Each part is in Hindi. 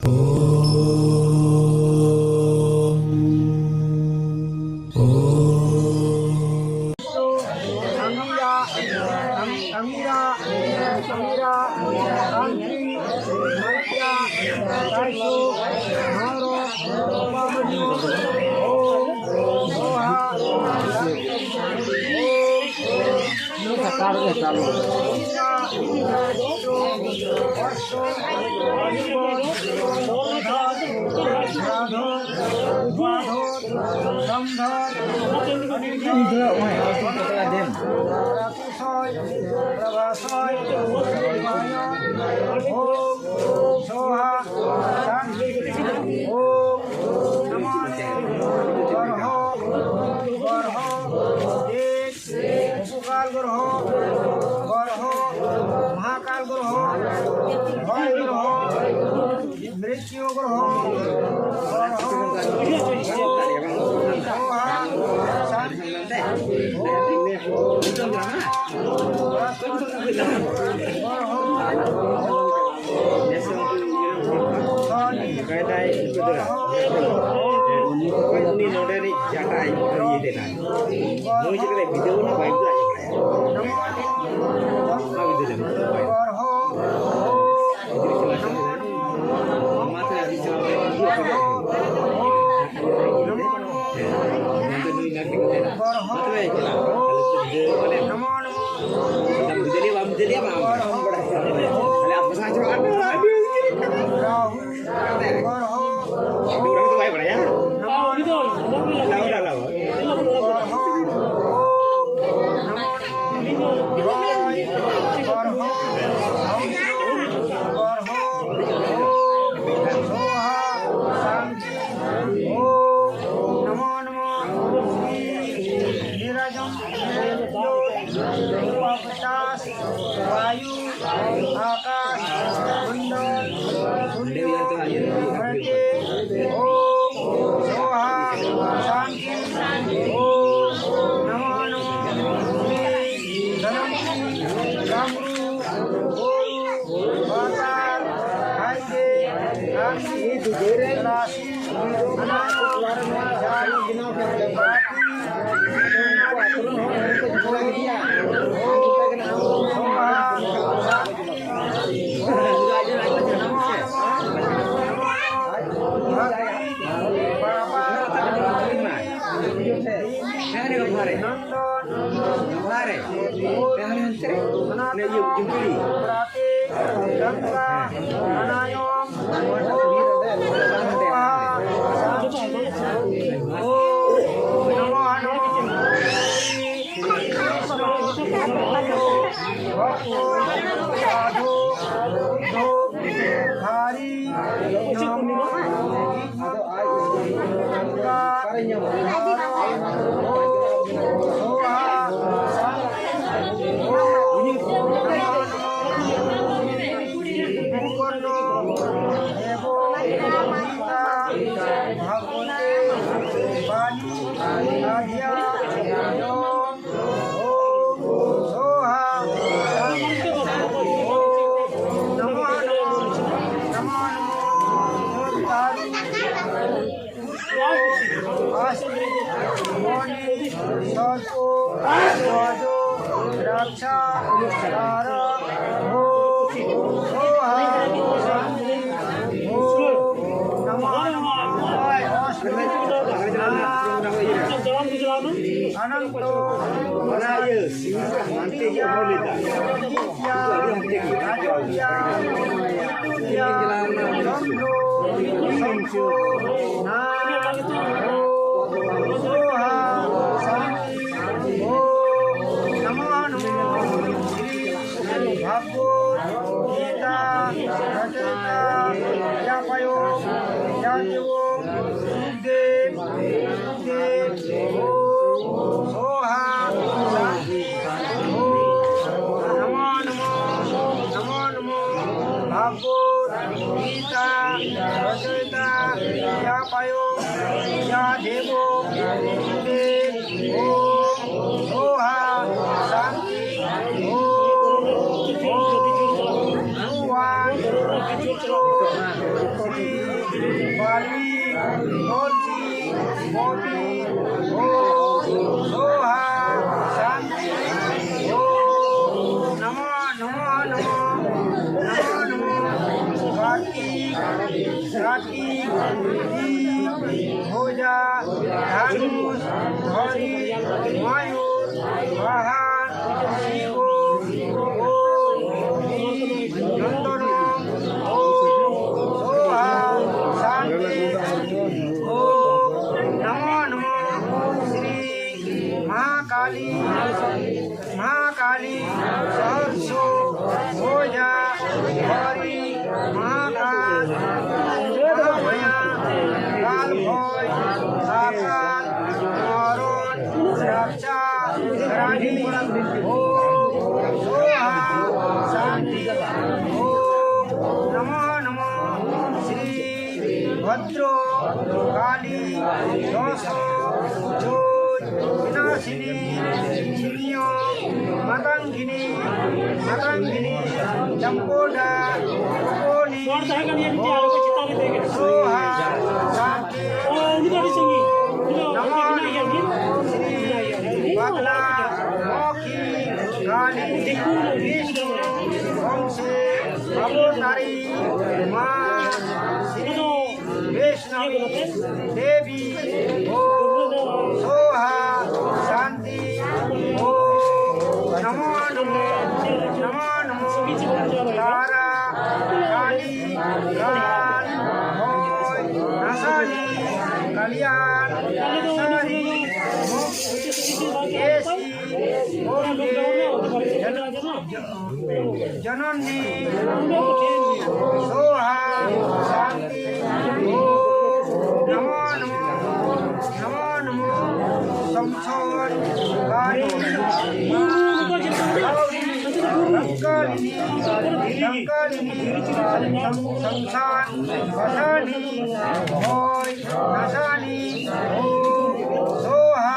Terima kasih. कोटि ओम सोहा शांति ओम नमो नमो नमो नमो नमो कार्तिक भोजा धनुष धरी मयूर वाहन शिव नंदन सोहा शांति ओम नमो नमो श्री महाकाली सहर्षो भोजा हरि महाकाल महाभया काल भय आकाल मरण रक्षा रानी ओम सोहा शांति ओम नमो नमो श्री भद्र काली दश जोत विनाशिनी शिनियो मतंगिनी चंपोडा कोनी सोहा शांति नमो श्री बगला मौखी काली विष्णु वंशे अवतारी माँ श्री वैष्णवी देवी ओम सोहा शांति ओम नमो नमो तारा काली काल भय नाशानी कल्याण नाशानी जननी सोहा शांति नमो नमो संसोन संसान वसानी भय नाशानी सोहा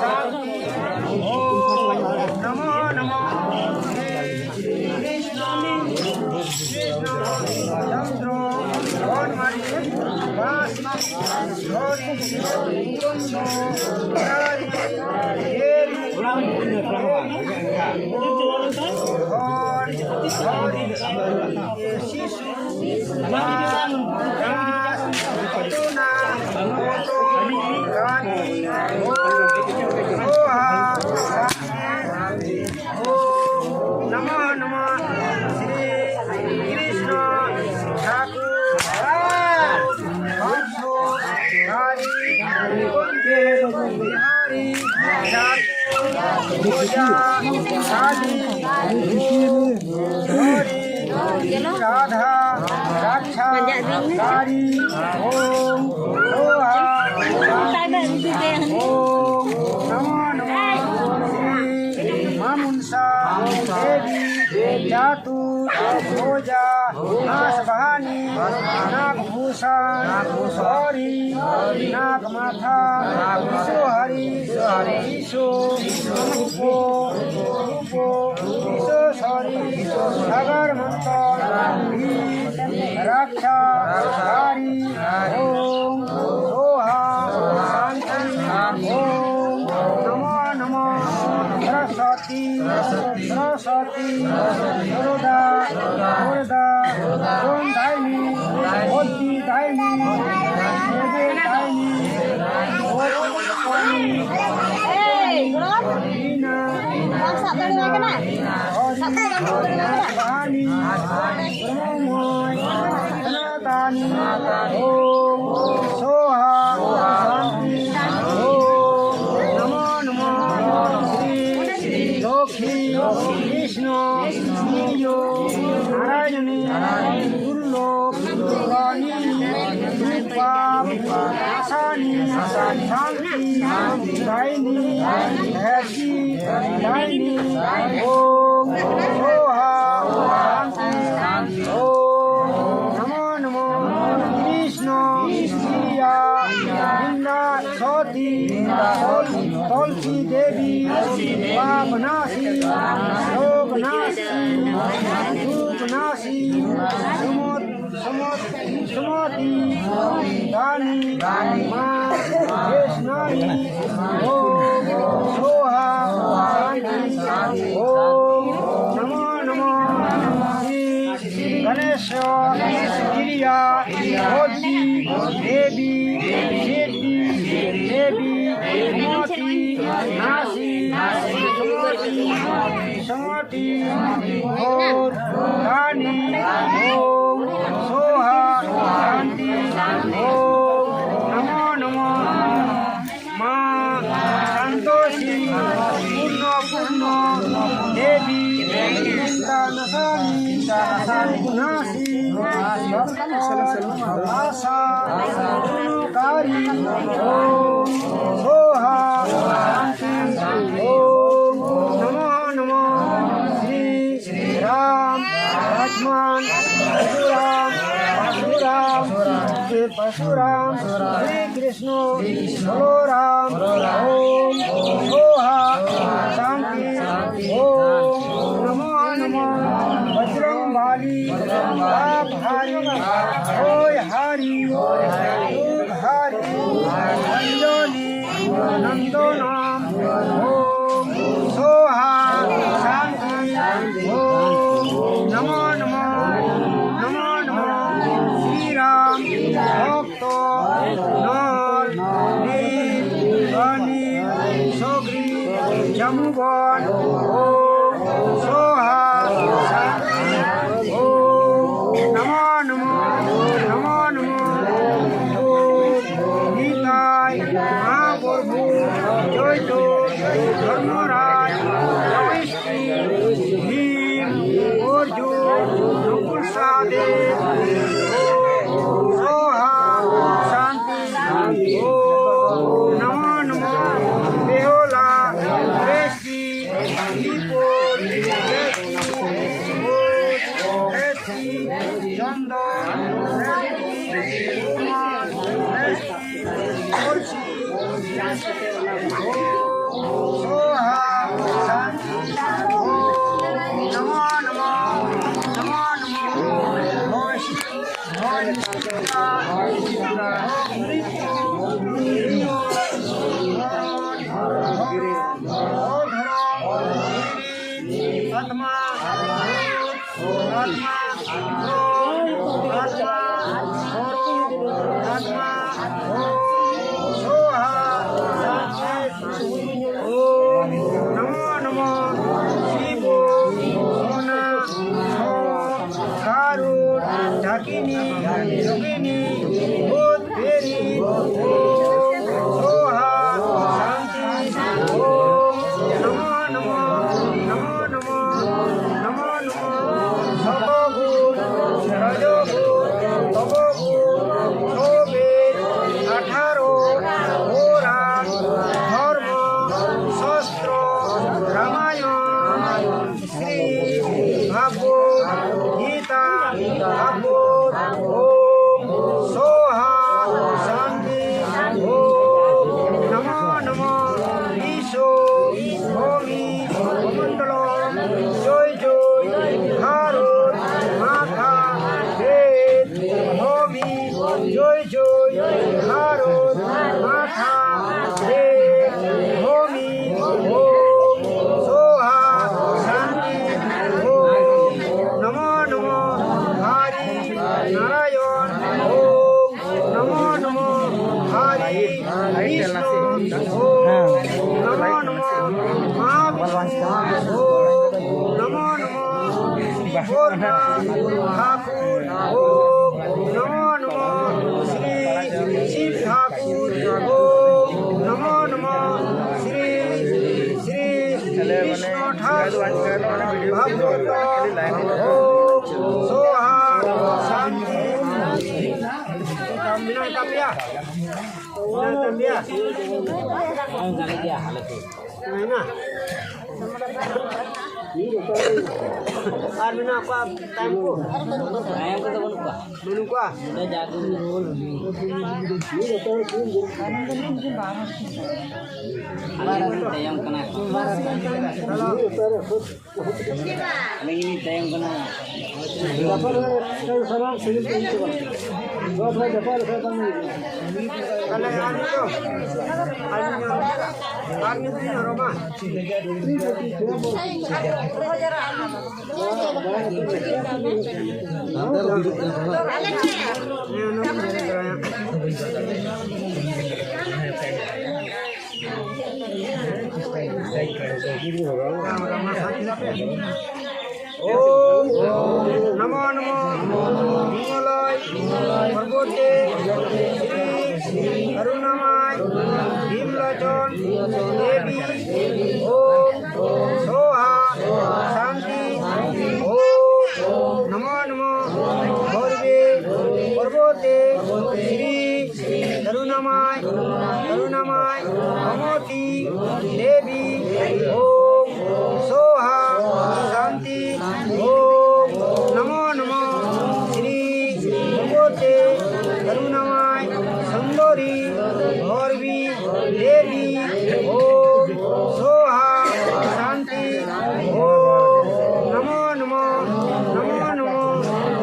शांति नमो नमो कृष्ण चंद्र वनमाली नमो नमो श्री कृष्ण ठाकुर बिहारी पूजा राधा रक्षा कारी ओम सोहा ओम नमो नमो श्री मामुंसा देवी जातुर भोजा नाशवानी नागभूषण हरि नागमाथा विश्वहरि ईशो रूपो विश्वेश्वरी सागर मंत्र रक्षा कारी ओम सोहा शांति ओम नमो नमो सरस्वती सरोदा ओम दायनी ओती दायनी देवे दायनी सोहा शांति नमो नमो श्री लक्ष्मी विष्णु नारायणी दुर्लोक आसानी शांति दायनी ऐसी दायनी ओम सोहा शांति ओम नमो नमो कृष्ण प्रिया बिंदा सती तुलसी देवी पापनाशी लोकनाशी रूपनाशी सुमति दानी मा कृष्णानि ओम सोहा शांति ओम नमो नमो श्री गणेश गिरिया होती देवी सिद्धि देवी मोती नासी समति और रानी ओम सोहा शांति ओम नमो नमो माँ संतोषी पूर्ण देवी नासी आशा कारी ओम सोहा शांति ओम नमो नमो श्री राम लक्ष्मण परशुराम श्री कृष्ण बलराम ओम सोहा शांति ओम नमो नमो बजरंगबली हारी ओय हारी दुख हारी अंजलि नंदनाम ओम सोहा शांति ओम नमो नमो नमो नमो श्री राम भक्त नर नील अनिल सुग्रीव जमुवन ओम सोहा शांति ओम नमो नमो नमो नमो निताय महाप्रभु जय धर्मराज भीम अर्जुन नकुल सहदेव सोहा शांति ओम नमो नमो बेहोला प्रेसी सोहा शांति नमो नमो नमो नमो आत्मा ढाकिनी योगिनी भूत फेरी ओम सोहा शांति ओम नमो नमो नमो नमो नमो नमो सतोगुण रजोगुण तमोगुण शोभेद 18 घोरा धर्म शस्त्र रामायण श्री भागवत गीता भागवत ओम सोहा शांति ओम नमो नमो ईशो भूमि मंडल जय जय भारत माता वेद भूमि जय जय भारत माता वेद भूमि ओम सोहा शांति ओम नमो नमो हरि नारायण ओम नमो नमो हरि कृष्ण ओम नमो नमो महाविष्णु ओम नमो नमो श्री बोधना ठाकुर ओम नमो नमो श्री शिव ठाकुर ओम नमो नमो श्री कृष्ण ठाकुर भागवत ओम सोहा शांति मिलन कापिया ना আর বিনা apa time ko to bonu ko udah jago roll tayang kena ini tayang kena ओम नमो नमो हिमालय पर्वते श्री करुणामय भीमलोचन देवी ओम सोहा शांति ओम नमो नमो भैरवे पर्वते श्री करुणामय भगवती देवी ओम सोहा शांति ओम नमो नमो श्री भगवते करुणामय सुंदरी भैरवी देवी ओम सोहा शांति ओम नमो नमो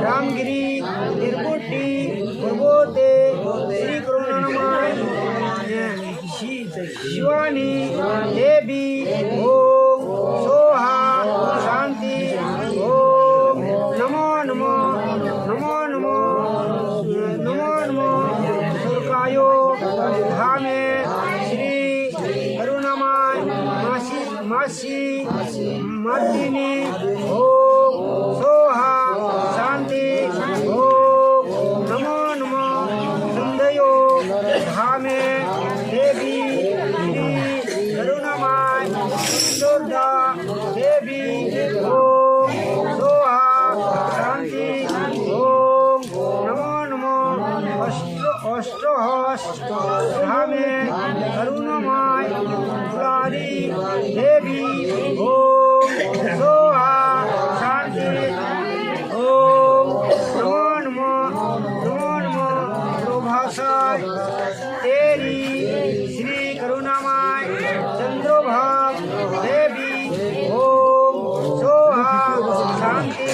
रामगिरी निर्गुटी भगवते श्री करुणामय शिवानी देवी ओम सोहा शांति ओम नमो नमो सुरकायो धामे श्री करुणामय मासी मर्दिनी ओम सोहा शांति ओम नमो नमो संदयो धामे देवी श्री करुणामय दुर्गा देवी ओम सोहा शांति ओम नमो नमो अष्टहस्त धामे करुणामय दुलारी देवी ओम सोहा शांति ओम नमो नमो प्रभासा तेरी श्री करुणामय चंद्रभा देवी ओम सोहा शांति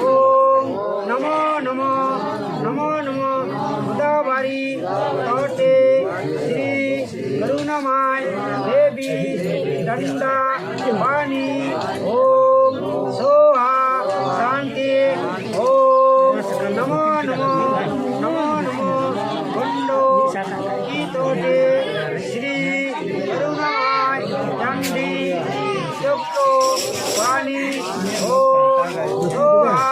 ओम नमो नमो गोदावरी तटे श्री करुणामय देवी दंडा वाणी ओम सोहा शांति ओम नमो गुंडो की तोटे श्री करुणामय दंडी चक्रो वाणी ओम सोहा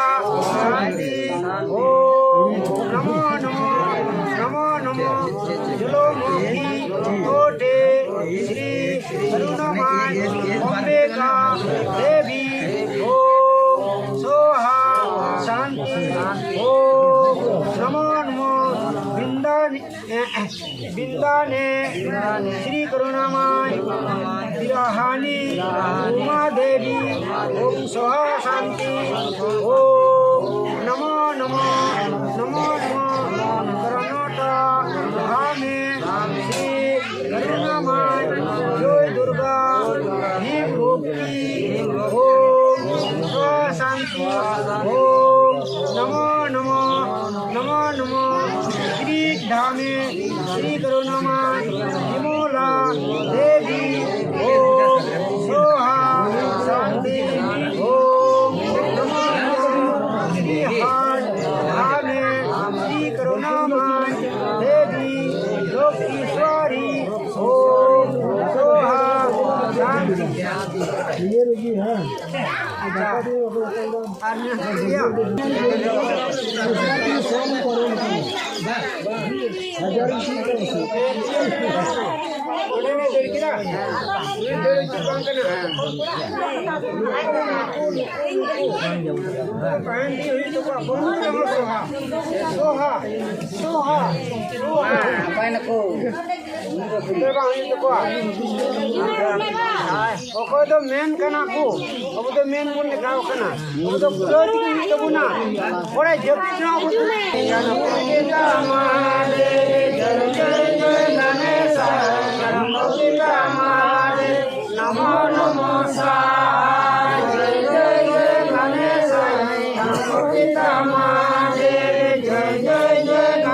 शांति ओम नमो जलोमुखी तोटे श्री करुणामय अम्बिका देवी ओम सोहा शांति ओम नमो बिंदाने श्री करुणामय विरहानी उमा देवी ओम सोहा शांति ओम नमो कर्नाटका धामे श्री करुणामय जय दुर्गा भीम भक्ति ओम सोहा शांति ओम नमो श्री धामे श्री करुणामय विमला देवी ओम सोहा शांति ओम नमो श्री हाट धामे श्री करुणामय देवी लोकेश्वरी ओम सोहा शांति Oke do men kana ko obo do men mun ne gaw kana obo do ti to buna ore jepna obo kana ke kamale jal jal nane sa karam ke kamale namo namo sa jal jal nane sa karam ke kamale jal jal